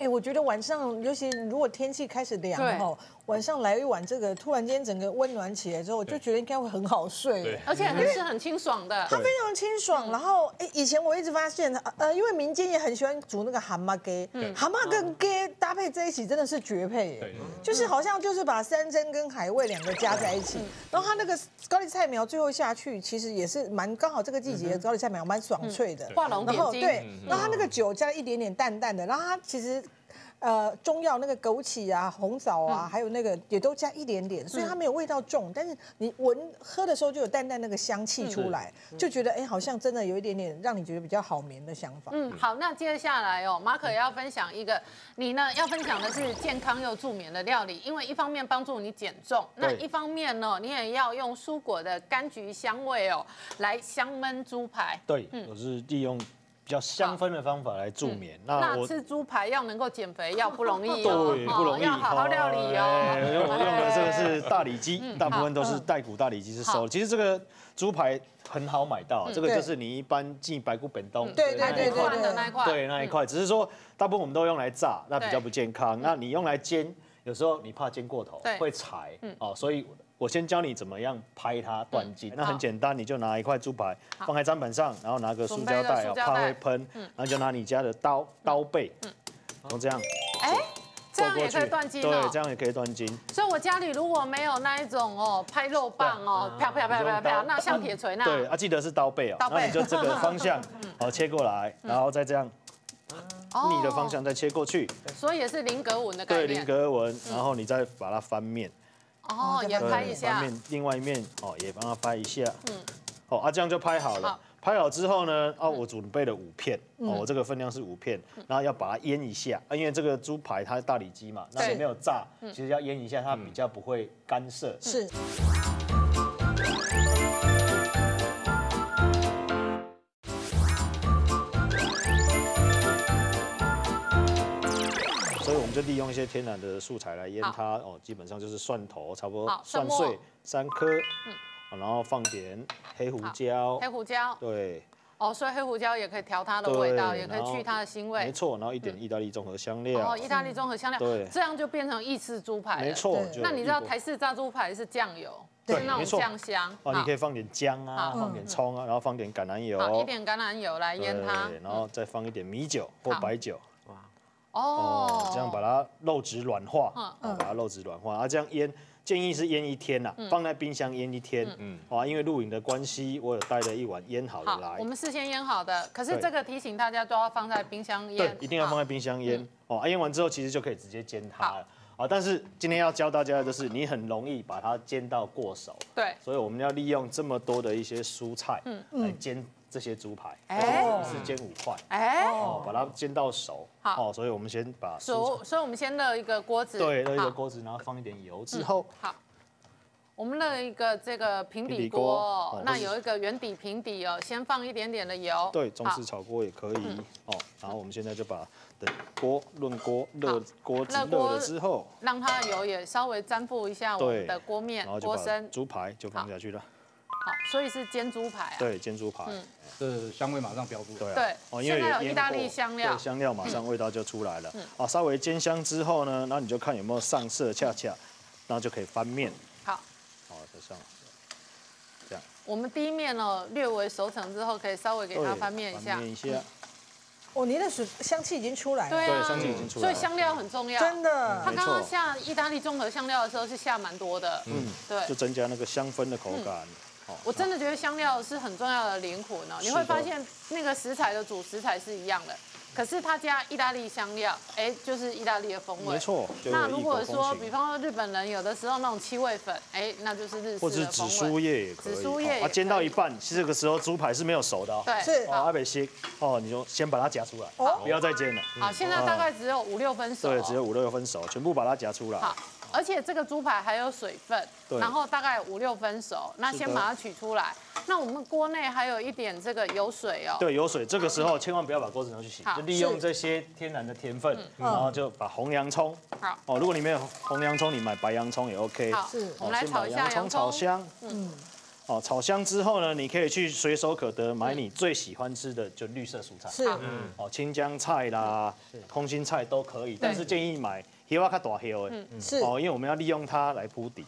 Speaker 3: 我觉得晚上，尤其如果天气开始凉晚上来一碗这个，突然间整个温暖起来之后，我就觉得应该会很好睡。
Speaker 1: 而且是很清爽的。
Speaker 3: 它非常清爽。然后以前我一直发现，因为民间也很喜欢煮那个蛤蟆鸡，蛤蟆跟鸡搭配在一起真的是绝配耶。就是好像就是把山珍跟海味2个加在一起，然后它那个高丽菜苗最后下去，其实也是刚好这个季节的高丽菜苗蛮爽脆的。
Speaker 1: 画龙点睛。
Speaker 3: 对，然后它那个酒加了一点点淡淡的，然后它其实。中药那个枸杞啊、红枣啊，还有那个也都加一点点，所以它没有味道重，但是你喝的时候就有淡淡那个香气出来，就觉得好像真的有一点点让你觉得比较好眠的想法。
Speaker 1: 好，那接下来马可也要分享一个，你呢要分享的是健康又助眠的料理，因为一方面帮助你减重，那一方面呢，你也要用蔬果的柑橘香味来香焖猪排。
Speaker 5: 对，我是利用。比较香氛的方法来助眠。
Speaker 1: 那吃猪排要能够减肥要不容易
Speaker 5: 对，不容易，
Speaker 1: 要好好料理
Speaker 5: 我用的这个是大里脊，大部分都是带骨大里脊是熟。其实这个猪排很好买到，这个就是你一般进白骨本东
Speaker 3: 对
Speaker 1: 那一块，
Speaker 5: 对那一块，只是说大部分我们都用来炸，那比较不健康。那你用来煎，有时候你怕煎过头会柴所以。我先教你怎么样拍它断筋，那很简单，你就拿一块猪排放在砧板上，然后拿个塑胶袋，怕会喷，然后就拿你家的刀背，然后这样，
Speaker 1: 这样也可以断筋
Speaker 5: 对，这样也可以断筋。
Speaker 1: 所以我家里如果没有那一种拍肉棒啪，那像铁锤那
Speaker 5: 对记得是刀背那你就这个方向切过来，然后再这样逆的方向再切过去，
Speaker 1: 所以也是菱格纹的概念。
Speaker 5: 对，菱格纹，然后你再把它翻面。
Speaker 1: 也拍一下，
Speaker 5: 另外一面也帮它拍一下，这样就拍好了。拍好之后呢，我准备了5片，我这个分量是5片，然后要把它腌一下，因为这个猪排它是大里脊嘛，那你没有炸，其实要腌一下，它比较不会干涉。
Speaker 3: 是。
Speaker 5: 所以我们就利用一些天然的素材来腌它基本上就是蒜头，差不多蒜碎3颗，然后放点黑胡椒，对，
Speaker 1: 所以黑胡椒也可以调它的味道，也可以去它的腥味，
Speaker 5: 没错，然后一点意大利综合香料，
Speaker 1: 意大利综合香料，对，这样就变成意式猪排了，
Speaker 5: 没错。
Speaker 1: 那你知道台式炸猪排是酱油，是那种酱香，
Speaker 5: 你可以放点姜啊，放点葱啊，然后放点橄榄油，
Speaker 1: 一点橄榄油来腌它，
Speaker 5: 然后再放一点米酒或白酒。
Speaker 1: 这
Speaker 5: 样把它肉质软化，把它肉质软化，这样腌，建议是腌1天呐，放在冰箱腌1天，因为录影的关系，我有带了一碗腌好的来。
Speaker 1: 我们事先腌好的，可是这个提醒大家都要放在冰箱腌，
Speaker 5: 对，一定要放在冰箱腌，腌完之后其实就可以直接煎它了。但是今天要教大家的就是你很容易把它煎到过熟，
Speaker 1: 对，
Speaker 5: 所以我们要利用这么多的一些蔬菜来煎这些猪排，是煎5块，把它煎到熟。好，所以我们先把
Speaker 1: 所以我们先热一个锅子，
Speaker 5: 对，热一个锅子，然后放一点油之后，
Speaker 1: 我们的一个这个平底锅，那有一个圆底平底哦，先放一点点的油。
Speaker 5: 对，中式炒锅也可以哦。然后我们现在就把等锅锅子热了之后，
Speaker 1: 让它油也稍微沾附一下我们的锅面、锅身。
Speaker 5: 猪排就放下去了。
Speaker 1: 好，所以是煎猪排啊。
Speaker 5: 对，煎猪排。
Speaker 2: 这香味马上飙出来。
Speaker 1: 对，哦，因为有意大利香料，
Speaker 5: 香料马上味道就出来了。啊，稍微煎香之后呢，然后你就看有没有上色恰恰，然后就可以翻面。
Speaker 1: 好，
Speaker 5: 再上。这样。
Speaker 1: 我们第一面哦略微熟成之后，可以稍微给它翻面一下。
Speaker 5: 翻面一下。
Speaker 3: 哦，你的香气已经出来了。
Speaker 1: 对啊，
Speaker 5: 香气已经出来了。
Speaker 1: 所以香料很重要。
Speaker 3: 真的。
Speaker 1: 他刚刚下意大利综合香料的时候是下蛮多的。对。
Speaker 5: 就增加那个香氛的口感。
Speaker 1: 我真的觉得香料是很重要的灵魂哦。你会发现那个食材的主食材是一样的。可是他加意大利香料，就是意大利的风味。
Speaker 5: 没错。
Speaker 1: 那如果说，比方说日本人有的时候那种七味粉，那就是日式的风味。或者
Speaker 5: 紫苏叶也可以。
Speaker 1: 紫苏叶。
Speaker 5: 煎到一半，这个时候猪排是没有熟的哦。
Speaker 1: 对。
Speaker 3: 是。
Speaker 5: 阿北西，你就先把它夹出来，不要再煎了。
Speaker 1: 好，现在大概只有5、6分熟。
Speaker 5: 对，只有5、6分熟，全部把它夹出来。
Speaker 1: 好。而且这个猪排还有水分，然后大概5、6分熟，那先把它取出来。那我们锅内还有一点这个油水哦。
Speaker 5: 对，油水，这个时候千万不要把锅子拿去洗，就利用这些天然的甜分，然后就把红洋葱，如果你没有红洋葱，你买白洋葱也 OK。
Speaker 1: 好，我们来炒一下洋葱，
Speaker 5: 炒香。炒香之后呢，你可以去随手可得买你最喜欢吃的就绿色蔬菜，
Speaker 3: 是，
Speaker 5: 青江菜啦、空心菜都可以，但是建议买叶较大叶的，
Speaker 3: 是，
Speaker 5: 因为我们要利用它来铺底。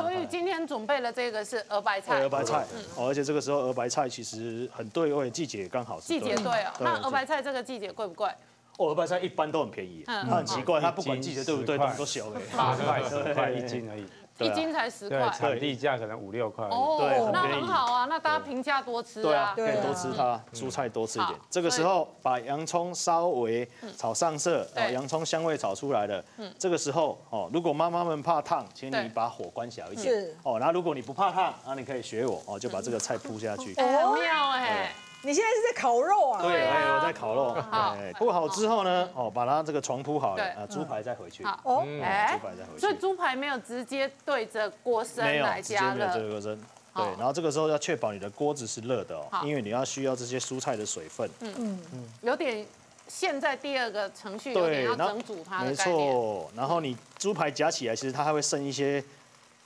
Speaker 1: 所以今天准备的这个是鹅白菜。
Speaker 5: 鹅白菜，而且这个时候鹅白菜其实很对味，季节刚好。
Speaker 1: 季节对哦，那鹅白菜这个季节贵不贵？
Speaker 5: 鹅白菜一般都很便宜，它很奇怪，它不管季节对不对，都小的
Speaker 4: ，8块10块1斤而已。
Speaker 1: 1斤才10块，
Speaker 4: 产地价可能5、6块。
Speaker 1: 哦，那很好啊，那大家平价多吃啊。
Speaker 5: 对啊，可以多吃它，蔬菜多吃一点。这个时候把洋葱稍微炒上色，洋葱香味炒出来了。这个时候如果妈妈们怕烫，请你把火关小一点。是。然后如果你不怕烫，那你可以学我，就把这个菜铺下去。
Speaker 1: 很妙哎。
Speaker 3: 你现在是在烤肉啊？
Speaker 5: 对，我在烤肉。铺好之后呢，把它这个床铺好了，猪排再回去。
Speaker 1: 猪排再回去。所以猪排没有直接对着锅身来加热。
Speaker 5: 没有，直接对着锅身。对，然后这个时候要确保你的锅子是热的因为你要需要这些蔬菜的水分。
Speaker 1: 有点现在第2个程序有点要整煮它的概念。
Speaker 5: 没错，然后你猪排夹起来，其实它还会剩一些。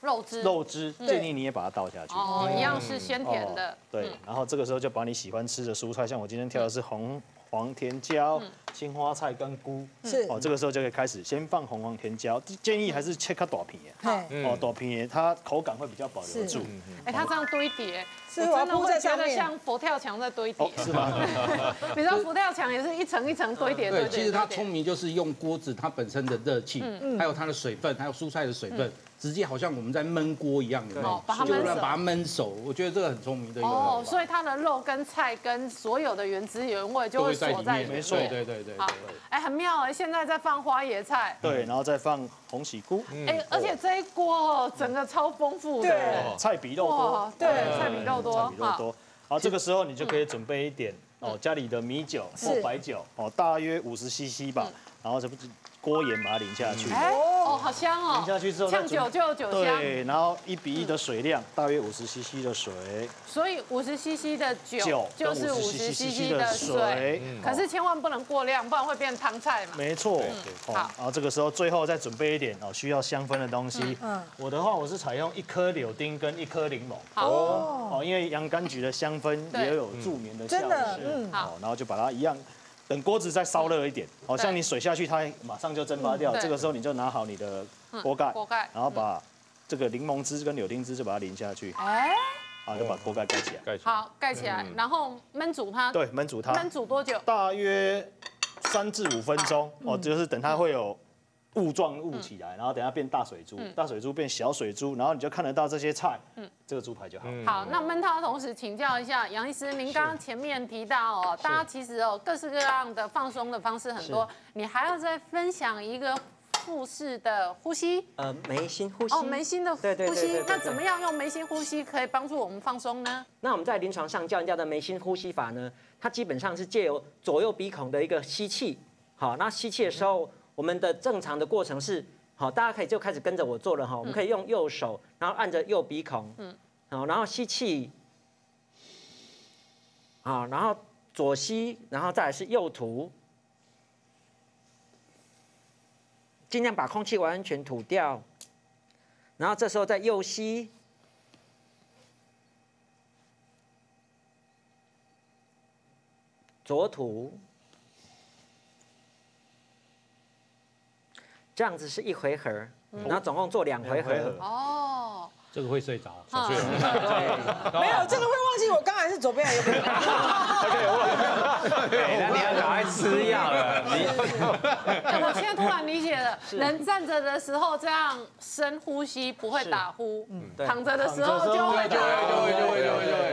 Speaker 5: 肉汁，建议你也把它倒下去。
Speaker 1: 一样是鲜甜的。
Speaker 5: 对，然后这个时候就把你喜欢吃的蔬菜，像我今天挑的是红黄甜椒、青花菜跟菇。是。这个时候就可以开始先放红黄甜椒，建议还是切开大片的。大片的它口感会比较保留住。
Speaker 1: 它这样堆叠，
Speaker 3: 我真的会
Speaker 1: 觉得像佛跳墙在堆叠。
Speaker 5: 是吗？
Speaker 1: 你知道佛跳墙也是一层一层堆叠。
Speaker 2: 对，其实它聪明就是用锅子它本身的热气，还有它的水分，还有蔬菜的水分。直接好像我们在焖锅一样，有没有？把它焖熟，我觉得这个很聪明的一个。
Speaker 1: 所以它的肉跟菜跟所有的原汁原味就会锁在里面。
Speaker 5: 没错，对。
Speaker 1: 好，很妙哎！现在在放花椰菜，
Speaker 5: 对，然后再放红喜菇。
Speaker 1: 而且这一锅整个超丰富的，
Speaker 5: 菜比肉多。
Speaker 1: 对，菜比肉多。
Speaker 5: 好，这个时候你就可以准备一点家里的米酒或白酒大约50cc 吧，然后这不。锅盐把它淋下去，
Speaker 1: 好香哦！
Speaker 5: 淋下去之后，
Speaker 1: 呛酒就有酒香。
Speaker 5: 对，然后1比1的水量，大约50cc 的水。
Speaker 1: 所以50cc的酒就是50cc的水，可是千万不能过量，不然会变汤菜嘛。
Speaker 5: 没错。好，然后这个时候最后再准备一点需要香氛的东西。我的话，我是采用1颗柳丁跟1颗柠檬。因为洋甘菊的香氛也有助眠的效果。真的。好，然后就把它一样。等锅子再烧热一点，像你水下去，它马上就蒸发掉。这个时候你就拿好你的锅盖，然后把这个柠檬汁跟柳丁汁就把它淋下去，就把锅盖盖起来。
Speaker 1: 好，盖起来，然后焖煮它。
Speaker 5: 对，焖煮它。
Speaker 1: 焖煮多久？
Speaker 5: 大约3至5分钟。就是等它会有雾状雾起来，然后等下变大水珠，大水珠变小水珠，然后你就看得到这些菜，这个猪排就好。
Speaker 1: 好，那焖它的同时请教一下杨医师，您刚刚前面提到大家其实各式各样的放松的方式很多，你还要再分享一个腹式的呼吸，
Speaker 6: 眉心呼吸。
Speaker 1: 眉心的呼吸，那怎么样用眉心呼吸可以帮助我们放松呢？
Speaker 6: 那我们在临床上教人家的眉心呼吸法呢，它基本上是借由左右鼻孔的一个吸气，好，那吸气的时候。我们的正常的过程是好，大家可以就开始跟着我做了哈。我们可以用右手，然后按着右鼻孔，好，然后吸气，好，然后左吸，然后再来是右吐，尽量把空气完全吐掉，然后这时候再右吸。左吐，这样子是1回合，然后总共做2回合。哦，
Speaker 2: 这个会睡着，
Speaker 3: 没有这个会忘记我刚才是左边还是右边。
Speaker 4: 那你要赶快吃药了。
Speaker 1: 我现在突然理解了，人站着的时候这样深呼吸不会打呼，躺着的时候就会打呼。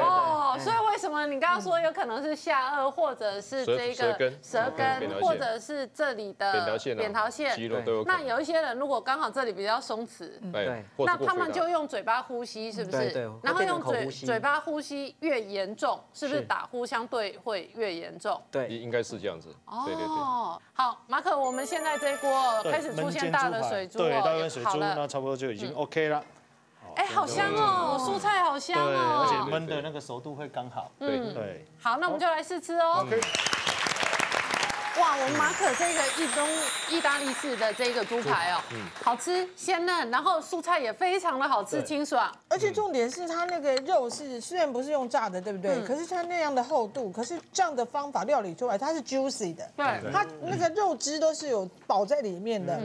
Speaker 1: 哦，所以为什么你刚刚说有可能是下颚，或者是这个舌根，或者是这里的扁桃腺肌肉都有。那有一些人如果刚好这里比较松弛，
Speaker 7: 对，
Speaker 1: 那他们就用嘴巴呼吸，是不是？
Speaker 6: 对。
Speaker 1: 然后用嘴巴呼吸越严重，是不是打呼相对会越严重？
Speaker 6: 对，
Speaker 7: 应该是这样子。对。
Speaker 1: 好，马可，我们现在这锅开始出现大的水珠
Speaker 5: 对，大的水珠，那差不多就已经 OK 了。
Speaker 1: 哎，好香哦，蔬菜好香哦，
Speaker 5: 而且焖的那个熟度会刚好。对。
Speaker 1: 好，那我们就来试吃哦。哇，我们马可这个意大利式的这个猪排哦，好吃鲜嫩，然后蔬菜也非常的好吃清爽，
Speaker 3: 而且重点是它那个肉是虽然不是用炸的，对不对？可是它那样的厚度，可是这样的方法料理出来，它是 juicy 的，
Speaker 1: 对，
Speaker 3: 它那个肉汁都是有饱在里面的。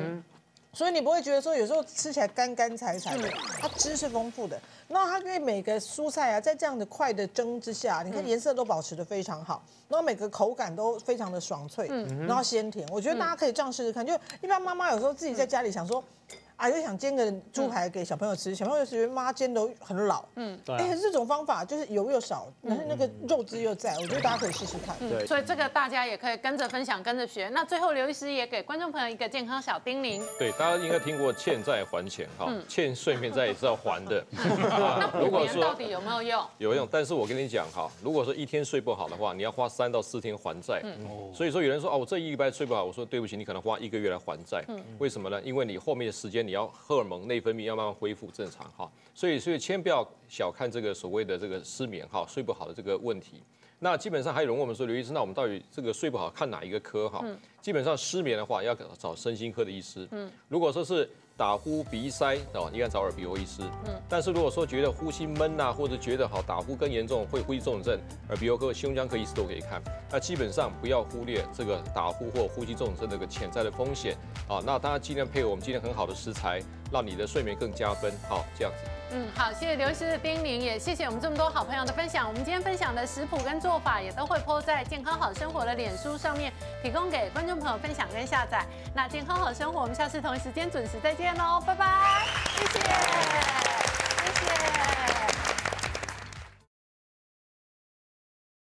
Speaker 3: 所以你不会觉得说有时候吃起来干干柴柴的，它汁是丰富的。然后它因为每个蔬菜啊，在这样的快的蒸之下，你看颜色都保持得非常好，然后每个口感都非常的爽脆，然后鲜甜。我觉得大家可以这样试试看。就一般妈妈有时候自己在家里想说，啊，就想煎个猪排给小朋友吃，小朋友觉得妈煎都很老，可是这种方法就是油又少，但是那个肉汁又在，我觉得大家可以试试看。
Speaker 1: 对，所以这个大家也可以跟着分享，跟着学。那最后刘医师也给观众朋友一个健康小叮咛。
Speaker 7: 对，大家应该听过欠债还钱哈，欠睡眠债也是要还的。
Speaker 1: 那补眠到底有没有用？
Speaker 7: 有用，但是我跟你讲哈，如果说一天睡不好的话，你要花3到4天还债。所以说有人说哦，我这1礼拜睡不好，我说对不起，你可能花1个月来还债。为什么呢？因为你后面的时间你要荷尔蒙内分泌要慢慢恢复正常哈，所以千不要小看这个所谓的这个失眠哈，睡不好的这个问题。那基本上还有人问我们说，刘医师，那我们到底这个睡不好看哪一个科哈？基本上失眠的话要找身心科的医师。如果说是打呼、鼻塞哦，应该找耳鼻喉医师。但是如果说觉得呼吸闷呐，或者觉得打呼更严重，会呼吸综合症，耳鼻喉科、胸腔科医师都可以看。那基本上不要忽略这个打呼或呼吸综合症这个潜在的风险啊。那当然尽量配合我们今天很好的食材，让你的睡眠更加分。好，这样子。
Speaker 1: 好，谢谢刘医师的叮咛，也谢谢我们这么多好朋友的分享。我们今天分享的食谱跟做法也都会 po 在健康好生活的脸书上面，提供给观众朋友分享跟下载。那健康好生活，我们下次同一时间准时再见喽，拜拜，谢谢，谢谢。